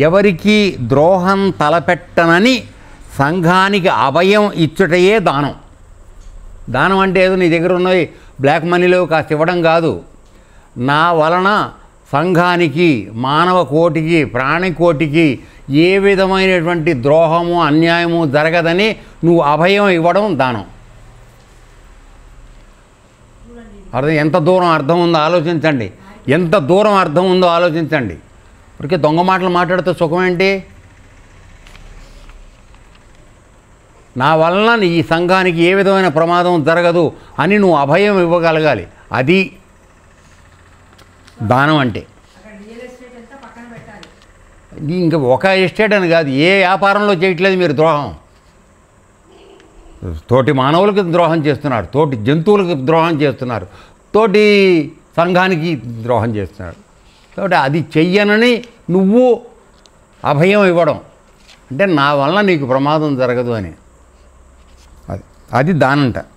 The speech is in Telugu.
ఎవరికి ద్రోహం తలపెట్టనని సంఘానికి అభయం ఇచ్చుటయే దానం. దానం అంటే ఏదో నీ దగ్గర ఉన్నవి బ్లాక్ మనీలో కాస్త ఇవ్వడం కాదు. నా వలన సంఘానికి, మానవ కోటికి, ప్రాణికోటికి ఏ విధమైనటువంటి ద్రోహము అన్యాయము జరగదని నువ్వు అభయం ఇవ్వడం దానం. ఎంత దూరం అర్థం ఉందో ఆలోచించండి, ఎంత దూరం అర్థం ఉందో ఆలోచించండి. ఇప్పటికే దొంగ మాటలు మాట్లాడితే సుఖం ఏంటి? నా వలన ఈ సంఘానికి ఏ విధమైన ప్రమాదం జరగదు అని నువ్వు అభయం ఇవ్వగలగాలి. అది దానం అంటే. ఇంకా ఒక ఎస్టేట్ అని కాదు, ఏ వ్యాపారంలో చేయట్లేదు మీరు ద్రోహం. తోటి మానవులకు ద్రోహం చేస్తున్నారు, తోటి జంతువులకు ద్రోహం చేస్తున్నారు, తోటి సంఘానికి ద్రోహం చేస్తున్నారు. కాబట్టి అది చెయ్యనని నువ్వు అభయం ఇవ్వడం అంటే నా వలన నీకు ప్రమాదం జరగదు అని. అది దానంట.